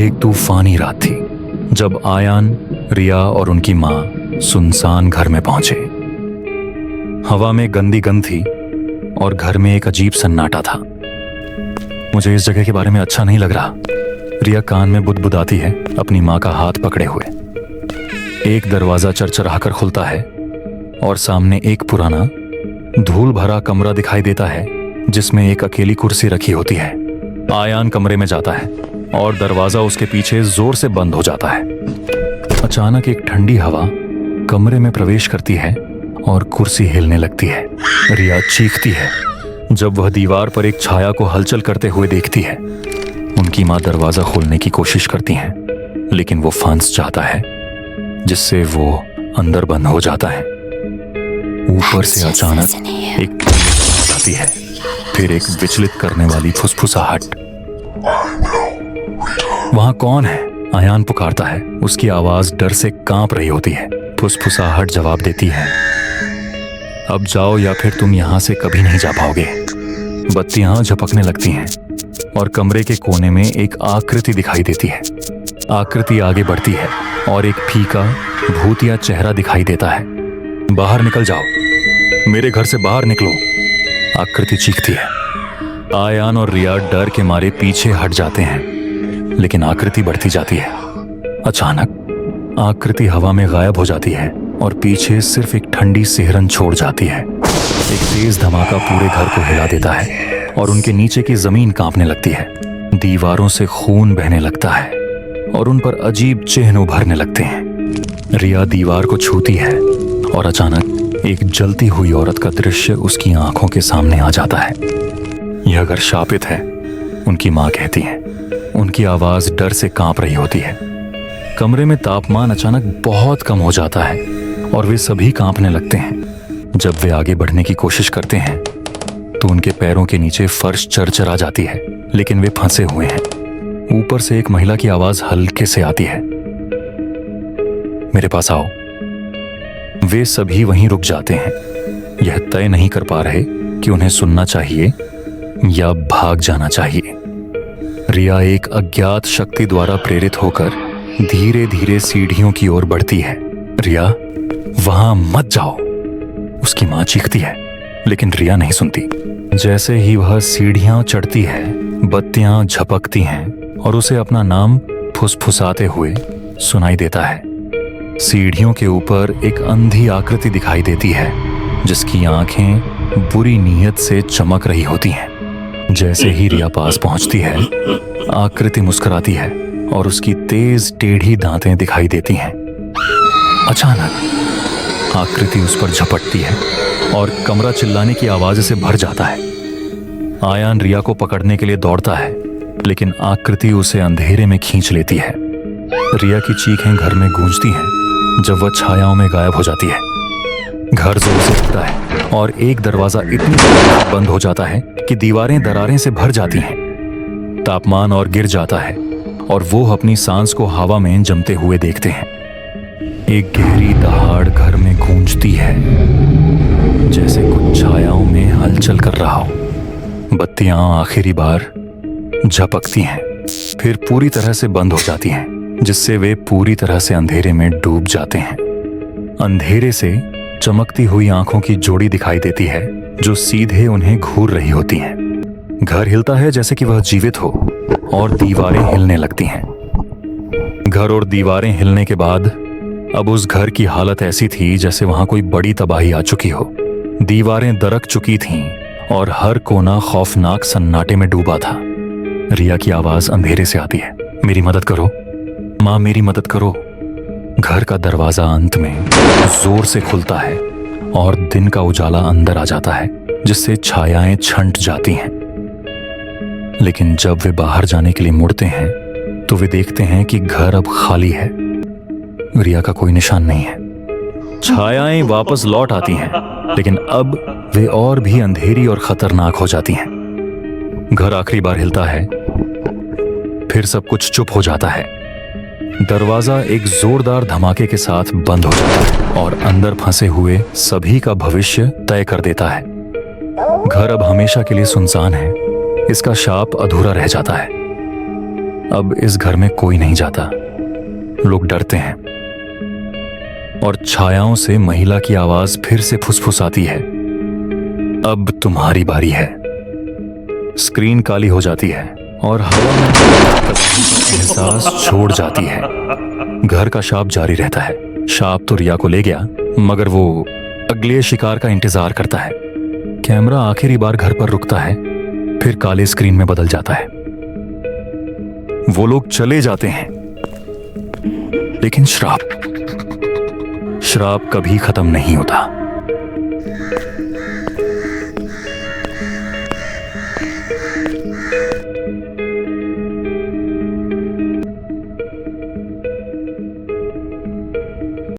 एक तूफानी रात थी जब आयान, रिया और उनकी माँ सुनसान घर में पहुंचे। हवा में गंदी गंध थी और घर में एक अजीब सन्नाटा था। मुझे इस जगह के बारे में अच्छा नहीं लग रहा, रिया कान में बुदबुदाती है, अपनी माँ का हाथ पकड़े हुए। एक दरवाजा चरचराकर खुलता है और सामने एक पुराना धूल भरा कमरा दिखाई देता है जिसमें एक अकेली कुर्सी रखी होती है। आयान कमरे में जाता है और दरवाजा उसके पीछे जोर से बंद हो जाता है। अचानक एक ठंडी हवा कमरे में प्रवेश करती है और कुर्सी हिलने लगती है। रिया चीखती है जब वह दीवार पर एक छाया को हलचल करते हुए देखती है। उनकी माँ दरवाजा खोलने की कोशिश करती हैं, लेकिन वो फंस जाता है जिससे वो अंदर बंद हो जाता है। ऊपर से अचानक एक आती है, फिर एक विचलित करने वाली फुसफुसाहट। वहां कौन है? आयान पुकारता है। उसकी आवाज डर से कांप रही होती है। फुसफुसाहट जवाब देती है, अब जाओ या फिर तुम यहां से कभी नहीं जा पाओगे। बत्तियां झपकने लगती हैं और कमरे के कोने में एक आकृति दिखाई देती है। आकृति आगे बढ़ती है और एक फीका भूतिया चेहरा दिखाई देता है। बाहर निकल जाओ, मेरे घर से बाहर निकलो, आकृति चीखती है। आयान और रिया डर के मारे पीछे हट जाते हैं, लेकिन आकृति बढ़ती जाती है। अचानक आकृति हवा में गायब हो जाती है और पीछे सिर्फ एक ठंडी सिहरन छोड़ जाती है। एक तेज धमाका पूरे घर को हिला देता है और उनके नीचे की जमीन कांपने लगती है। दीवारों से खून बहने लगता है और उन पर अजीब चिन्ह उभरने लगते हैं। रिया दीवार को छूती है और अचानक एक जलती हुई औरत का दृश्य उसकी आंखों के सामने आ जाता है। यह घर शापित है, उनकी माँ कहती है। उनकी आवाज डर से कांप रही होती है। कमरे में तापमान अचानक बहुत कम हो जाता है और वे सभी कांपने लगते हैं। जब वे आगे बढ़ने की कोशिश करते हैं तो उनके पैरों के नीचे फर्श चरचरा जाती है, लेकिन वे फंसे हुए हैं। ऊपर से एक महिला की आवाज हल्के से आती है, मेरे पास आओ। वे सभी वहीं रुक जाते हैं, यह तय नहीं कर पा रहे कि उन्हें सुनना चाहिए या भाग जाना चाहिए। रिया एक अज्ञात शक्ति द्वारा प्रेरित होकर धीरे धीरे सीढ़ियों की ओर बढ़ती है। रिया, वहां मत जाओ, उसकी मां चीखती है, लेकिन रिया नहीं सुनती। जैसे ही वह सीढ़ियां चढ़ती है, बत्तियां झपकती हैं और उसे अपना नाम फुसफुसाते हुए सुनाई देता है। सीढ़ियों के ऊपर एक अंधी आकृति दिखाई देती है जिसकी आंखें बुरी नीयत से चमक रही होती हैं। जैसे ही रिया पास पहुंचती है, आकृति मुस्कुराती है और उसकी तेज टेढ़ी दांतें दिखाई देती हैं। अचानक आकृति उस पर झपटती है और कमरा चिल्लाने की आवाज से भर जाता है। आयान रिया को पकड़ने के लिए दौड़ता है, लेकिन आकृति उसे अंधेरे में खींच लेती है। रिया की चीखें घर में गूंजती हैं जब वह छायाओं में गायब हो जाती है। घर जोर से उठता है और एक दरवाजा इतनी तेज बंद हो जाता है कि दीवारें दरारें से भर जाती हैं। तापमान और गिर जाता है और वो अपनी सांस को हवा में जमते हुए देखते हैं। एक गहरी दहाड़ घर में गूंजती है, जैसे कुछ छायाओं में हलचल कर रहा हो। बत्तियां आखिरी बार झपकती हैं, फिर पूरी तरह से बंद हो जाती हैं, जिससे वे पूरी तरह से अंधेरे में डूब जाते हैं। अंधेरे से चमकती हुई आंखों की जोड़ी दिखाई देती है जो सीधे उन्हें घूर रही होती हैं। घर हिलता है जैसे कि वह जीवित हो और दीवारें हिलने लगती हैं। घर और दीवारें हिलने के बाद अब उस घर की हालत ऐसी थी जैसे वहां कोई बड़ी तबाही आ चुकी हो। दीवारें दरक चुकी थीं और हर कोना खौफनाक सन्नाटे में डूबा था। रिया की आवाज अंधेरे से आती है, मेरी मदद करो माँ, मेरी मदद करो। घर का दरवाजा अंत में जोर से खुलता है और दिन का उजाला अंदर आ जाता है, जिससे छायाएं छंट जाती हैं। लेकिन जब वे बाहर जाने के लिए मुड़ते हैं तो वे देखते हैं कि घर अब खाली है। रिया का कोई निशान नहीं है। छायाएं वापस लौट आती हैं, लेकिन अब वे और भी अंधेरी और खतरनाक हो जाती हैं। घर आखिरी बार हिलता है, फिर सब कुछ चुप हो जाता है। दरवाजा एक जोरदार धमाके के साथ बंद हो जाता है और अंदर फंसे हुए सभी का भविष्य तय कर देता है। घर अब हमेशा के लिए सुनसान है। इसका शाप अधूरा रह जाता है अब इस घर में कोई नहीं जाता, लोग डरते हैं। और छायाओं से महिला की आवाज फिर से फुसफुसाती है, अब तुम्हारी बारी है। स्क्रीन काली हो जाती है और हवा में एहसास छोड़ जाती है। घर का शाप जारी रहता है। शाप तो रिया को ले गया, मगर वो अगले शिकार का इंतजार करता है। कैमरा आखिरी बार घर पर रुकता है, फिर काले स्क्रीन में बदल जाता है। वो लोग चले जाते हैं, लेकिन श्राप कभी खत्म नहीं होता।